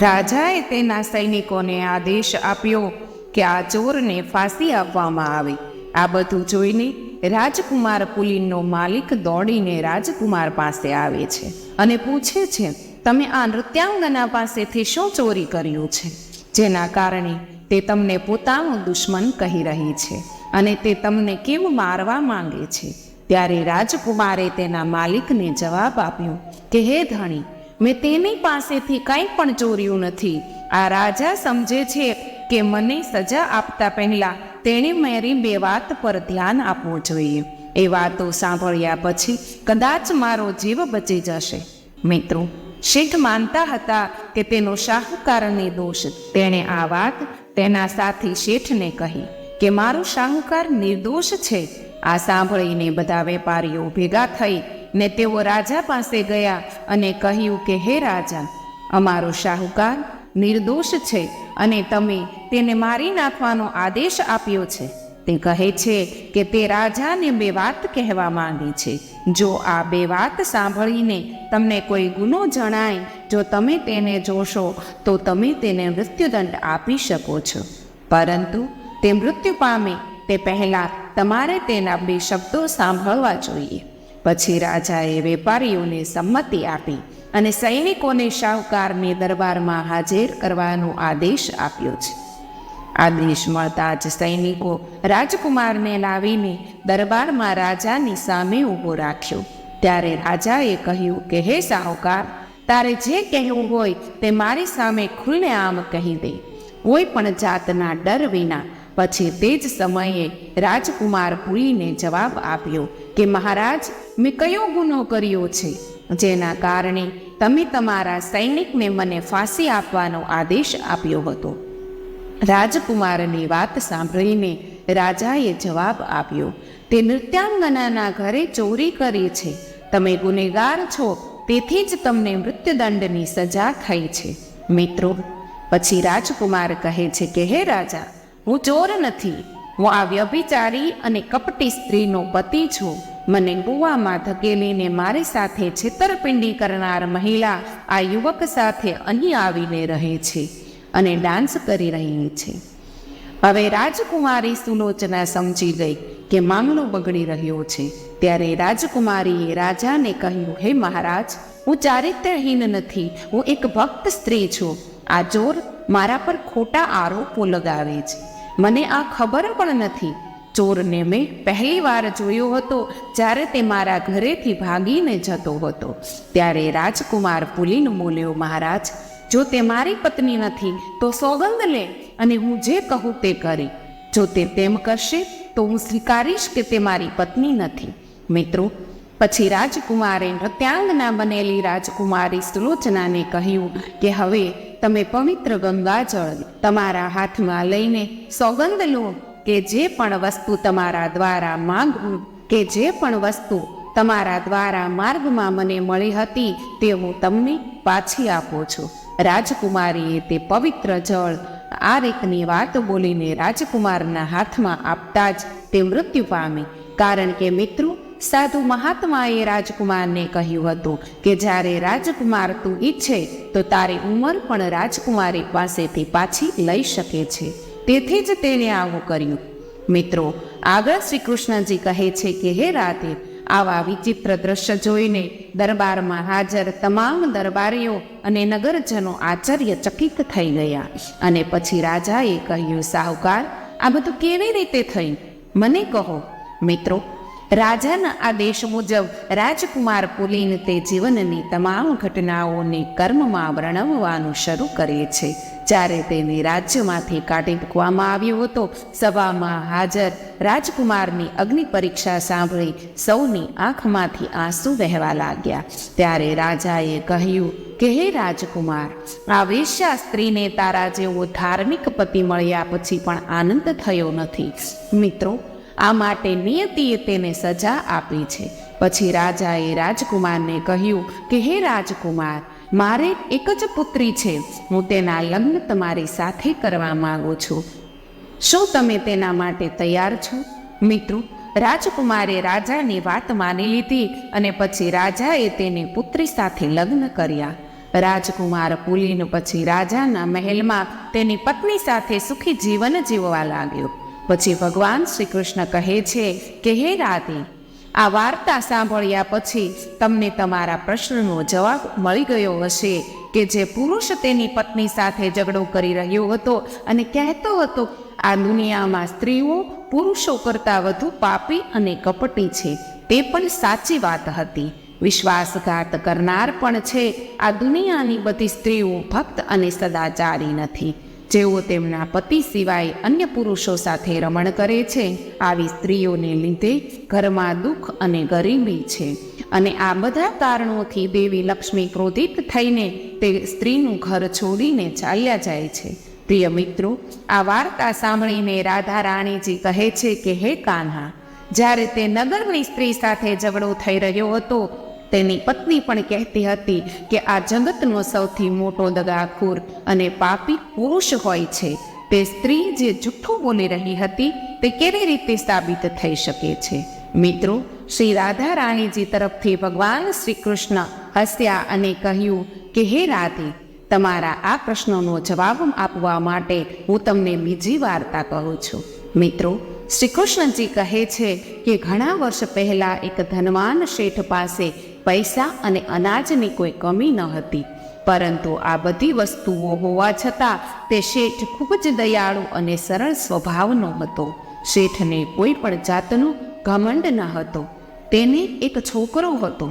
રાજાએ તેના સૈનિકોને આદેશ આપ્યો કે આ ચોરને ફાંસી આપવામાં આવે. આ બધું જોઈને રાજકુમાર પુલિનનો માલિક દોડીને રાજકુમાર પાસે આવે છે અને પૂછે છે, તમે આ નૃત્યાંગના પાસેથી શું ચોરી કર્યું છે, જેના કારણે તે તમને પોતાનો દુશ્મન કહી રહી છે અને તે તમને કેમ મારવા માંગે છે? ત્યારે રાજકુમારે તેના માલિકને જવાબ આપ્યો કે હે ધણી, મેં તેની પાસેથી કંઈ પણ ચોર્યું નથી. આ રાજા સમજે છે કે મને સજા આપતા પહેલા તેણે મારી બે વાત પર ધ્યાન આપવું જોઈએ. એ વાતો સાંભળ્યા પછી કદાચ મારો જીવ બચી જશે. મિત્રો, શેઠ માનતા હતા કે તેનો શાહુકારને દોષ. તેણે આ વાત તેના સાથી શેઠને કહી કે મારો શાહુકાર નિર્દોષ છે. આ સાંભળીને બધા વેપારીઓ ભેગા થઈ ને તેઓ રાજા પાસે ગયા અને કહ્યું કે હે રાજા, અમારો શાહુકાર નિર્દોષ છે અને તમે તેને મારી નાખવાનો આદેશ આપ્યો છે. તે કહે છે કે તે રાજાને બે વાત કહેવા માંગે છે. જો આ બે વાત સાંભળીને તમને કોઈ ગુનો જણાય, જો તમે તેને જોશો તો તમે તેને મૃત્યુદંડ આપી શકો છો, પરંતુ તે મૃત્યુ પામે તે પહેલાં તમારે તેના બે શબ્દો સાંભળવા જોઈએ. પછી રાજાએ વેપારીઓને સંમતિ આપી અને સૈનિકોને શાહુકારને દરબારમાં હાજર કરવાનો આદેશ આપ્યો છે. આદેશ મળતા જ સૈનિકો રાજકુમારને લાવીને દરબારમાં રાજાની સામે ઊભો રાખ્યો. ત્યારે રાજાએ કહ્યું કે હે શાહુકાર, તારે જે કહેવું હોય તે મારી સામે ખુલ્લેઆમ કહી દે, કોઈ પણ જાતના ડર વિના. પછી તે જ સમયે રાજકુમાર પુલિને જવાબ આપ્યો કે મહારાજ, મેં કયો ગુનો કર્યો છે જેના કારણે તમે તમારા સૈનિકને મને ફાંસી આપવાનો આદેશ આપ્યો હતો? રાજકુમારની વાત સાંભળીને રાજાએ જવાબ આપ્યો, તે નૃત્યાંગનાના ઘરે ચોરી કરી છે. તમે ગુનેગાર છો, તેથી જ તમને મૃત્યુદંડની સજા થઈ છે. મિત્રો, પછી રાજકુમાર કહે છે કે હે રાજા, હું ચોર નથી. હું આ વ્યભિચારી અને કપટી સ્ત્રીનો પતિ છું. મને કૂવામાં ધકેલીને મારી સાથે છેતરપિંડી કરનાર મહિલા આ યુવક સાથે અહીં આવીને રહે છે અને ડાન્સ કરી રહી છે. હવે રાજકુમારી સુલોચના સમજી ગઈ કે મામલો બગડી રહ્યો છે. ત્યારે રાજકુમારીએ રાજાને કહ્યું, હે મહારાજ, હું ચારિત્રહીન નથી, હું એક ભક્ત સ્ત્રી છું. આ ચોર મારા પર ખોટા આરોપો લગાવે છે. મને આ ખબર પણ નથી. ચોરને મેં પહેલી વાર જોયો હતો જ્યારે તે મારા ઘરેથી ભાગીને જતો હતો. ત્યારે રાજકુમાર પુલિન બોલ્યો, મહારાજ, જો તે મારી પત્ની નથી તો સોગંદ લે અને હું જે કહું તે કરે. જો તે તેમ કરશે તો હું સ્વીકારીશ કે તે મારી પત્ની નથી. મિત્રો, પછી રાજકુમારે નૃત્યાંગના બનેલી રાજકુમારી સુલોચનાને કહ્યું કે હવે તમે પવિત્ર ગંગાજળ તમારા હાથમાં લઈને સોગંદ લો કે જે પણ વસ્તુ તમારા દ્વારા માર્ગમાં મને મળી હતી તે હું તમને પાછી આપું છું. રાજકુમારીએ તે પવિત્ર જળ આ રીતની વાત બોલીને રાજકુમારના હાથમાં આપતા જ તે મૃત્યુ પામી. કારણ કે મિત્રો, સાધુ મહાત્માએ રાજકુમારને કહ્યું હતું કે જ્યારે રાજકુમાર તું ઈચ્છે તો તારી ઉંમર પણ રાજકુમારી પાસેથી પાછી લઈ શકે છે. તેથી જ તેણે આવું કર્યું. મિત્રો, આગળ શ્રી કૃષ્ણજી કહે છે કે હે રાધે, આવા વિચિત્ર દ્રશ્ય જોઈને દરબારમાં હાજર તમામ દરબારીઓ અને નગરજનો આશ્ચર્યચકિત થઈ ગયા. અને પછી રાજાએ કહ્યું, શાહુકાર, આ બધું કેવી રીતે થયું? મને કહો. મિત્રો, રાજાના આદેશ મુજબ રાજકુમાર પુલિન તે જીવનની તમામ ઘટનાઓને કર્મમાં વર્ણવવાનું શરૂ કરે છે. જ્યારે તેને રાજ્યમાંથી કાઢી મૂકવામાં આવ્યો હતો, સભામાં હાજર રાજકુમારની અગ્નિ પરીક્ષા સાંભળી સૌની આંખમાંથી આંસુ વહેવા લાગ્યા. ત્યારે રાજાએ કહ્યું કે હે રાજકુમાર, આ વેશ્યા સ્ત્રીને તારા જેવો ધાર્મિક પતિ મળ્યા પછી પણ આનંદ થયો નથી. મિત્રો, આ માટે નિયતિએ તેને સજા આપી છે. પછી રાજાએ રાજકુમારને કહ્યું કે હે રાજકુમાર, મારે એક જ પુત્રી છે. હું તેના લગ્ન તમારી સાથે કરવા માંગુ છું. શું તમે તેના માટે તૈયાર છો? મિત્રો, રાજકુમારે રાજાની વાત માની લીધી અને પછી રાજાએ તેની પુત્રી સાથે લગ્ન કર્યા. રાજકુમાર પુલીન પછી રાજાના મહેલમાં તેની પત્ની સાથે સુખી જીવન જીવવા લાગ્યો. પછી ભગવાન શ્રી કૃષ્ણ કહે છે કે હે રાધે, આ વાર્તા સાંભળ્યા પછી તમને તમારા પ્રશ્નનો જવાબ મળી ગયો હશે કે જે પુરુષ તેની પત્ની સાથે ઝઘડો કરી રહ્યો હતો અને કહેતો હતો આ દુનિયામાં સ્ત્રીઓ પુરુષો કરતાં વધુ પાપી અને કપટી છે, તે પણ સાચી વાત હતી. વિશ્વાસઘાત કરનાર પણ છે. આ દુનિયાની બધી સ્ત્રીઓ ભક્ત અને સદાચારી નથી. જેઓ તેમના પતિ સિવાય અન્ય પુરુષો સાથે રમણ કરે છે, આવી સ્ત્રીઓને લીધે ઘરમાં દુઃખ અને ગરીબી છે. અને આ બધા કારણોથી દેવી લક્ષ્મી ક્રોધિત થઈને તે સ્ત્રીનું ઘર છોડીને ચાલ્યા જાય છે. પ્રિય મિત્રો, આ વાર્તા સાંભળીને રાધા રાણીજી કહે છે કે હે કાન્હા, જ્યારે તે નગરની સ્ત્રી સાથે ઝઘડો થઈ રહ્યો હતો, તેની પત્ની પણ કહેતી હતી કે આ જગતનો સૌથી મોટો દગાખોર અને પાપી પુરુષ હોય છે. તે સ્ત્રી જે જૂઠું બોલી રહી હતી તે કેવી રીતે સાબિત થઈ શકે છે? મિત્રો, શ્રી રાધા રાણીજી તરફથી ભગવાન શ્રી કૃષ્ણ હસ્યા અને કહ્યું કે હે રાધે, તમારા આ પ્રશ્નનો જવાબ આપવા માટે હું તમને બીજી વાર્તા કહું છું. મિત્રો, શ્રી કૃષ્ણજી કહે છે કે ઘણા વર્ષ પહેલા એક ધનવાન શેઠ પાસે પૈસા અને અનાજની કોઈ કમી ન હતી, પરંતુ આ બધી વસ્તુઓ હોવા છતાં તે શેઠ ખૂબ જ દયાળુ અને સરળ સ્વભાવનો હતો. શેઠને કોઈ પણ જાતનો ઘમંડ ન હતો. તેને એક છોકરો હતો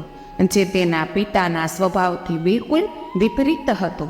જે તેના પિતાના સ્વભાવથી બિલકુલ વિપરીત હતો,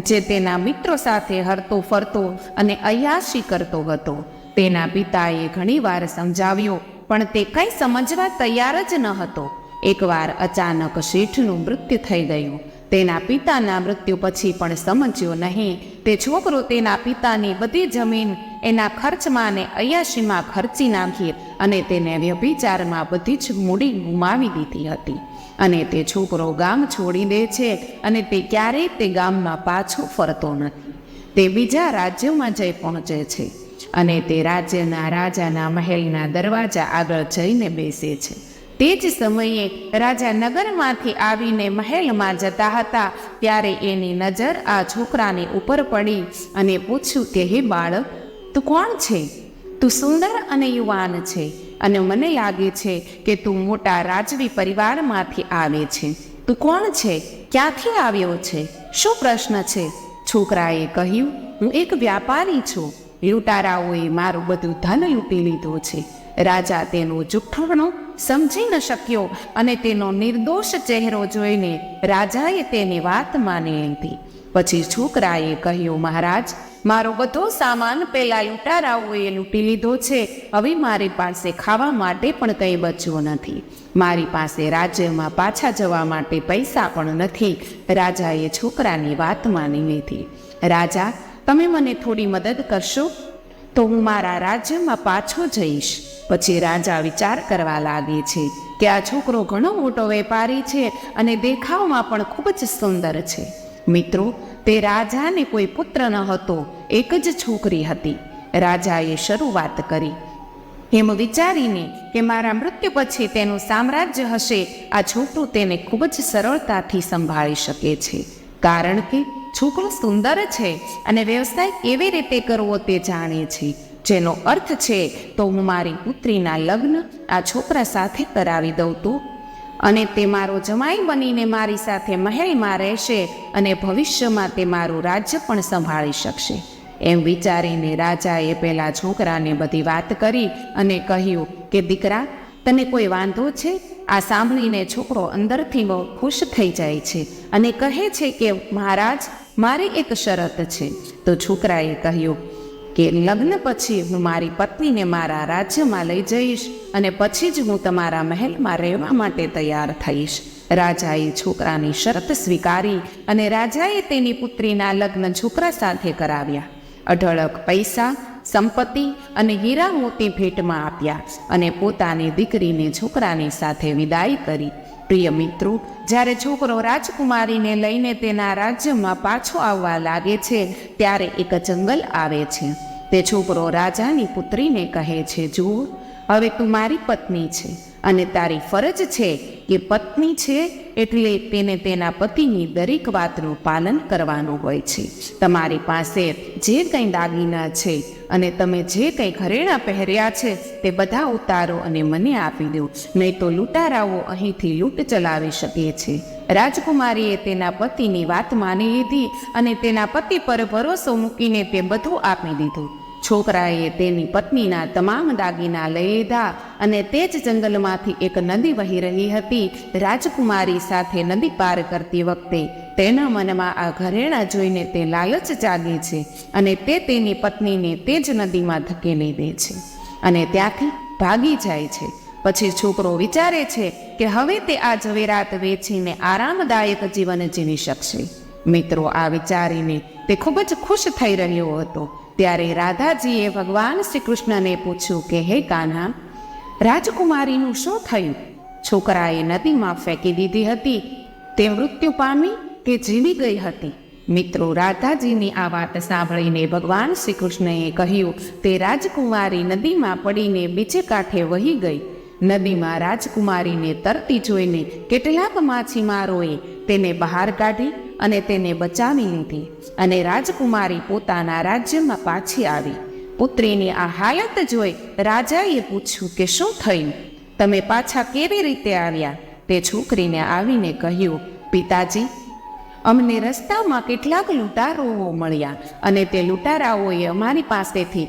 જે તેના મિત્રો સાથે હરતો ફરતો અને અયાશી કરતો હતો. તેના પિતાએ ઘણીવાર સમજાવ્યો, પણ તે કંઈ સમજવા તૈયાર જ ન હતો. એકવાર અચાનક શેઠનું મૃત્યુ થઈ ગયું. તેના પિતાના મૃત્યુ પછી પણ સમજ્યો નહીં. તે છોકરો તેના પિતાની બધી જમીન એના ખર્ચમાં અને અયાશીમાં ખર્ચી નાખી અને તેને વ્યભિચારમાં બધી જ મૂડી ગુમાવી દીધી હતી. અને તે છોકરો ગામ છોડી દે છે અને તે ક્યારેય તે ગામમાં પાછો ફરતો નથી. તે બીજા રાજ્યમાં જઈ પહોંચે છે અને તે રાજ્યના રાજાના મહેલના દરવાજા આગળ જઈને બેસે છે. તે જ સમયે રાજા નગરમાંથી આવીને મહેલમાં જતા હતા ત્યારે એની નજર આ છોકરાની ઉપર પડી અને પૂછ્યું કે હે બાળક, તું કોણ છે? તું સુંદર અને યુવાન છે અને મને લાગે છે કે તું મોટા રાજવી પરિવારમાંથી આવે છે. તું કોણ છે? ક્યાંથી આવ્યો છે? શું પ્રશ્ન છે? છોકરાએ કહ્યું, હું એક વ્યાપારી છું. લૂંટારાઓએ મારું બધું ધન લૂંટી લીધું છે. રાજા તેનો જુઠ્ઠાણું સમજી ન શક્યો અને તેનો નિર્દોષ ચહેરો જોઈને રાજાએ તેની વાત માની લીધી. પછી છોકરાએ કહ્યું, મહારાજ, મારો બધો સામાન પેલા લૂંટારાઓએ લૂંટી લીધો છે. હવે મારી પાસે ખાવા માટે પણ કંઈ બચ્યું નથી. મારી પાસે રાજ્યમાં પાછા જવા માટે પૈસા પણ નથી. રાજાએ છોકરાની વાત માની લીધી. રાજા, તમે મને થોડી મદદ કરશો તો હું મારા રાજ્યમાં પાછો જઈશ. પછી રાજા વિચાર કરવા લાગે છે કે આ છોકરો ઘણો મોટો વેપારી છે અને દેખાવમાં પણ ખૂબ જ સુંદર છે. મિત્રો, તે રાજાને કોઈ પુત્ર ન હતો, એક જ છોકરી હતી. રાજાએ શરૂઆત કરી, એમ વિચારીને કે મારા મૃત્યુ પછી તેનું સામ્રાજ્ય હશે, આ છોકરું તેને ખૂબ જ સરળતાથી સંભાળી શકે છે, કારણ કે છોકરો સુંદર છે અને વ્યવસાય કેવી રીતે કરવો તે જાણે છે. જેનો અર્થ છે તો હું મારી પુત્રીના લગ્ન આ છોકરા સાથે કરાવી દઉં તો, અને તે મારો જમાઈ બનીને મારી સાથે મહેલમાં રહેશે અને ભવિષ્યમાં તે મારું રાજ્ય પણ સંભાળી શકશે. એમ વિચારીને રાજાએ પેલા છોકરાને બધી વાત કરી અને કહ્યું કે દીકરા, તને કોઈ વાંધો છે? આ સાંભળીને છોકરો અંદરથી બહુ ખુશ થઈ જાય છે અને કહે છે કે મહારાજ, મારી એક શરત છે. તો છોકરાએ કહ્યું કે લગ્ન પછી હું મારી પત્નીને મારા રાજ્યમાં લઈ જઈશ અને પછી જ હું તમારા મહેલમાં રહેવા માટે તૈયાર થઈશ. રાજાએ છોકરાની શરત સ્વીકારી અને રાજાએ તેની પુત્રીના લગ્ન છોકરા સાથે કરાવ્યા. અઢળક પૈસા, સંપત્તિ અને હીરા મોતી ભેટમાં આપ્યા અને પોતાની દીકરીને છોકરાની સાથે વિદાય કરી. પ્રિય મિત્રો, જ્યારે છોકરો રાજકુમારીને લઈને તેના રાજ્યમાં પાછો આવવા લાગે છે ત્યારે એક જંગલ આવે છે. તે છોકરો રાજાની પુત્રીને કહે છે, જુઓ, હવે તું મારી પત્ની છે અને તારી ફરજ છે કે પત્ની છે એટલે તેને તેના પતિની દરેક વાતનું પાલન કરવાનું હોય છે. તમારી પાસે જે કંઈ દાગીના છે અને તમે જે કંઈ ઘરેણાં પહેર્યા છે તે બધા ઉતારો અને મને આપી દો, નહીં તો લૂંટારાઓ અહીંથી લૂંટ ચલાવી શકે છે. રાજકુમારીએ તેના પતિની વાત માની લીધી અને તેના પતિ પર ભરોસો મૂકીને તે બધું આપી દીધું. છોકરાએ તેની પત્નીના તમામ દાગીના લઈ લીધા અને તે જ જંગલમાંથી એક નદી વહી રહી હતી. રાજકુમારી સાથે નદી પાર કરતી વખતે તેના મનમાં આ ઘરેણાં જોઈને તે લાલચ જાગે છે અને તે તેની પત્નીને તે જ નદીમાં ધકેલી દે છે અને ત્યાંથી ભાગી જાય છે. પછી છોકરો વિચારે છે કે હવે તે આ ઝવેરાત વેચીને આરામદાયક જીવન જીવી શકશે. મિત્રો, આ વિચારીને તે ખૂબ જ ખુશ થઈ રહ્યો હતો. ત્યારે રાધાજીએ ભગવાન શ્રી કૃષ્ણને પૂછ્યું કે હે કાન્હા, રાજકુમારીનું શું થયું? છોકરાએ નદીમાં ફેંકી દીધી હતી, તે મૃત્યુ પામી કે જીવી ગઈ હતી? મિત્રો, રાધાજીની આ વાત સાંભળીને ભગવાન શ્રી કૃષ્ણએ કહ્યું તે રાજકુમારી નદીમાં પડીને બીજે કાંઠે વહી ગઈ. નદીમાં રાજકુમારીને તરતી જોઈને કેટલાક માછીમારોએ તેને બહાર કાઢી અને તેને બચાવી લીધી અને રાજકુમારી પોતાના રાજ્યમાં પાછી આવી. પુત્રીની આ હાલત જોઈ રાજાએ પૂછ્યું કે શું થયું? તમે પાછા કેવી રીતે આવ્યા? તે છોકરીને આવીને કહ્યું, પિતાજી, અમને રસ્તામાં કેટલાક લૂંટારાઓ મળ્યા અને તે લૂંટારાઓએ અમારી પાસેથી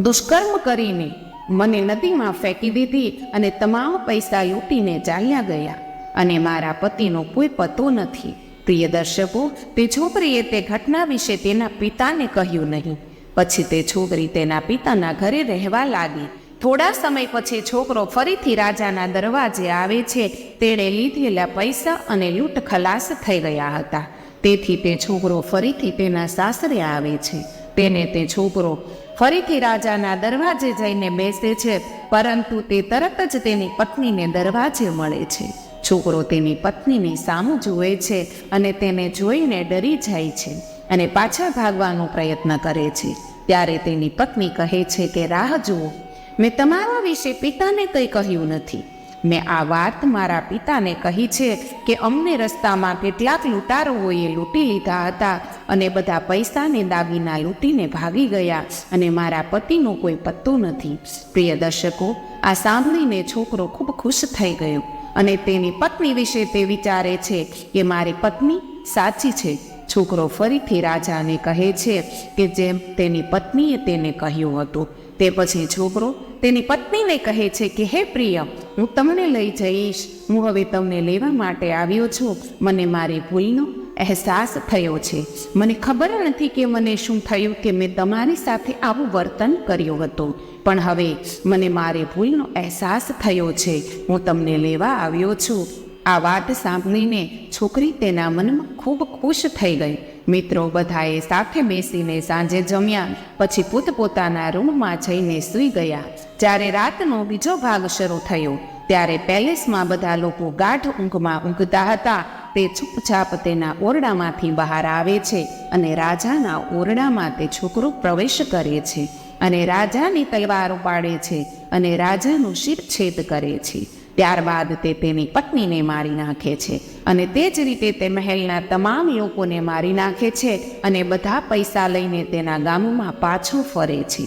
દુષ્કર્મ કરીને મને નદીમાં ફેંકી દીધી અને તમામ પૈસા લૂંટીને ચાલ્યા ગયા અને મારા પતિનો કોઈ પતો નથી. પ્રિય દર્શકો, તે છોકરીએ તે ઘટના વિશે તેના પિતાને કહ્યું નહીં. પછી તે છોકરી તેના પિતાના ઘરે રહેવા લાગી. થોડા સમય પછી છોકરો ફરીથી રાજાના દરવાજે આવે છે. તેણે લીધેલા પૈસા અને લૂંટ ખલાસ થઈ ગયા હતા. તેથી તે છોકરો ફરીથી તેના સાસરે આવે છે. તેને તે છોકરો ફરીથી રાજાના દરવાજે જઈને બેસે છે, પરંતુ તે તરત જ તેની પત્નીને દરવાજે મળે છે. છોકરો તેની પત્નીની સામું જુએ છે અને તેને જોઈને ડરી જાય છે અને પાછા ભાગવાનો પ્રયત્ન કરે છે. ત્યારે તેની પત્ની કહે છે કે રાહ જુઓ, મેં તમારા વિશે પિતાને કંઈ કહ્યું નથી. મેં આ વાત મારા પિતાને કહી છે કે અમને રસ્તામાં કેટલાક લૂંટારોએ લૂંટી લીધા હતા અને બધા પૈસાને દાગીના લૂંટીને ભાગી ગયા અને મારા પતિનો કોઈ પત્તો નથી. પ્રિય દર્શકો, આ સાંભળીને છોકરો ખૂબ ખુશ થઈ ગયો અને તેની પત્ની વિશે તે વિચારે છે કે મારી પત્ની સાચી છે. છોકરો ફરીથી રાજાને કહે છે કે જેમ તેની પત્નીએ તેને કહ્યું હતું. તે પછી છોકરો તેની પત્નીને કહે છે કે હે પ્રિય, હું તમને લઈ જઈશ. હું હવે તમને લેવા માટે આવ્યો છું. મને મારી ભૂલનો અહેસાસ થયો છે. મને ખબર નથી કે મને શું થયું કે મેં તમારી સાથે આવું વર્તન કર્યું હતું, પણ હવે મને મારી ભૂલનો અહેસાસ થયો છે. હું તમને લેવા આવ્યો છું. આ વાત સાંભળીને છોકરી તેના મનમાં ખૂબ ખુશ થઈ ગઈ. મિત્રો, બધાએ સાથે બેસીને સાંજે જમ્યા પછી પોતપોતાના રૂમમાં જઈને સૂઈ ગયા. જ્યારે રાતનો બીજો ભાગ શરૂ થયો ત્યારે પેલેસમાં બધા લોકો ગાઢ ઊંઘમાં ઊંઘતા હતા. તે ચૂપચાપ તેના ઓરડામાંથી બહાર આવે છે અને રાજાના ઓરડામાં તે છોકરો પ્રવેશ કરે છે અને રાજાની તલવાર ઉપાડે છે અને રાજાનું શિરછેદ કરે છે. ત્યારબાદ તે તેની પત્નીને મારી નાખે છે અને તે જ રીતે તે મહેલના તમામ લોકોને મારી નાખે છે અને બધા પૈસા લઈને તેના ગામમાં પાછો ફરે છે.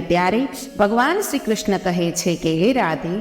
ત્યારે ભગવાન શ્રી કૃષ્ણ કહે છે કે હે રાધે,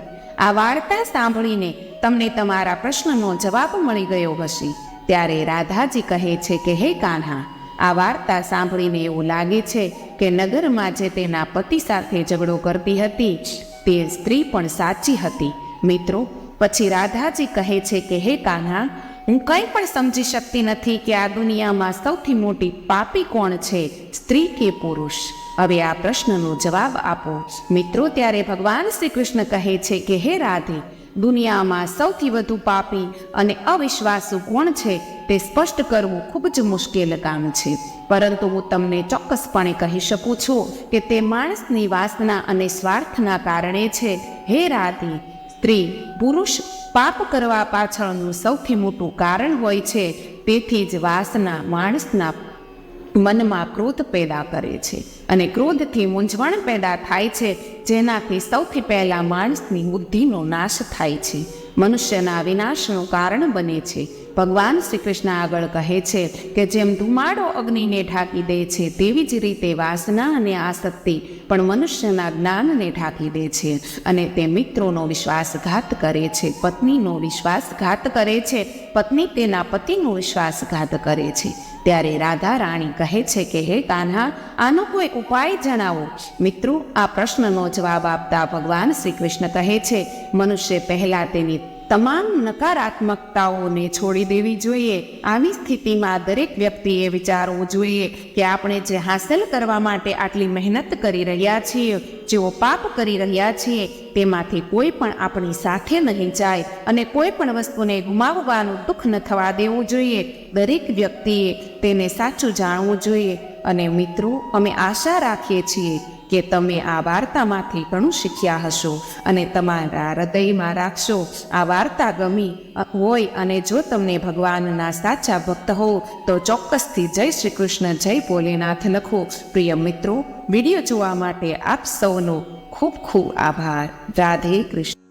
આ વાર્તા સાંભળીને તમને તમારા પ્રશ્નનો જવાબ મળી ગયો હશે. ત્યારે રાધાજી કહે છે કે હે કાન્હા, આ વાર્તા સાંભળીને એવું લાગે છે કે નગરમાં જે તેના પતિ સાથે ઝઘડો કરતી હતી તે સ્ત્રી પણ સાચી હતી. મિત્રો, પછી રાધાજી કહે છે કે હે કાન્હા, હું કંઈ પણ સમજી શકતી નથી કે આ દુનિયામાં સૌથી મોટી પાપી કોણ છે, સ્ત્રી કે પુરુષ? હવે આ પ્રશ્નનો જવાબ આપો. મિત્રો, ત્યારે ભગવાન શ્રી કૃષ્ણ કહે છે કે હે રાધે, દુનિયામાં સૌથી વધુ પાપી અને અવિશ્વાસુ કોણ છે તે સ્પષ્ટ કરવું ખૂબ જ મુશ્કેલ કામ છે, પરંતુ હું તમને ચોક્કસપણે કહી શકું છું કે તે માણસની વાસના અને સ્વાર્થના કારણે છે. હે રાધે, સ્ત્રી પુરુષ પાપ કરવા પાછળનું સૌથી મોટું કારણ હોય છે. તેથી જ વાસના માણસના મનમાં ક્રોધ પેદા કરે છે અને ક્રોધથી મૂંઝવણ પેદા થાય છે, જેનાથી સૌથી પહેલાં માણસની બુદ્ધિનો નાશ થાય છે, મનુષ્યના વિનાશનું કારણ બને છે. ભગવાન શ્રી કૃષ્ણ આગળ કહે છે કે જેમ ધુમાડો અગ્નિને ઢાંકી દે છે તેવી જ રીતે વાસના અને આસક્તિ પણ મનુષ્યના જ્ઞાનને ઢાંકી દે છે અને તે મિત્રોનો વિશ્વાસઘાત કરે છે, પત્નીનો વિશ્વાસઘાત કરે છે, પત્ની તેના પતિનો વિશ્વાસઘાત કરે છે. ત્યારે રાધા રાણી કહે છે કે હે કાન્હા, આનો કોઈ ઉપાય જણાવો. મિત્રો, આ પ્રશ્નનો જવાબ આપતા ભગવાન શ્રી કૃષ્ણ કહે છે, મનુષ્ય પહેલાં તેની તમામ નકારાત્મકતાઓને છોડી દેવી જોઈએ. આવી સ્થિતિમાં દરેક વ્યક્તિએ વિચારવું જોઈએ કે આપણે જે હાંસલ કરવા માટે આટલી મહેનત કરી રહ્યા છીએ, જેઓ પાપ કરી રહ્યા છીએ, તેમાંથી કોઈ પણ આપણી સાથે નહીં જાય અને કોઈ પણ વસ્તુને ગુમાવવાનું દુઃખ ન થવા દેવું જોઈએ. દરેક વ્યક્તિએ તેને સાચું જાણવું જોઈએ. અને મિત્રો, અમે આશા રાખીએ છીએ કે તમે આ વાર્તામાંથી ઘણું શીખ્યા હશો અને તમારા હૃદયમાં રાખશો. આ વાર્તા ગમી હોય અને જો તમને ભગવાનના સાચા ભક્ત હો તો ચોક્કસથી જય શ્રી કૃષ્ણ, જય ભોલેનાથ લખો. પ્રિય મિત્રો, વિડીયો જોવા માટે આપ સૌનો ખૂબ ખૂબ આભાર. રાધે કૃષ્ણ.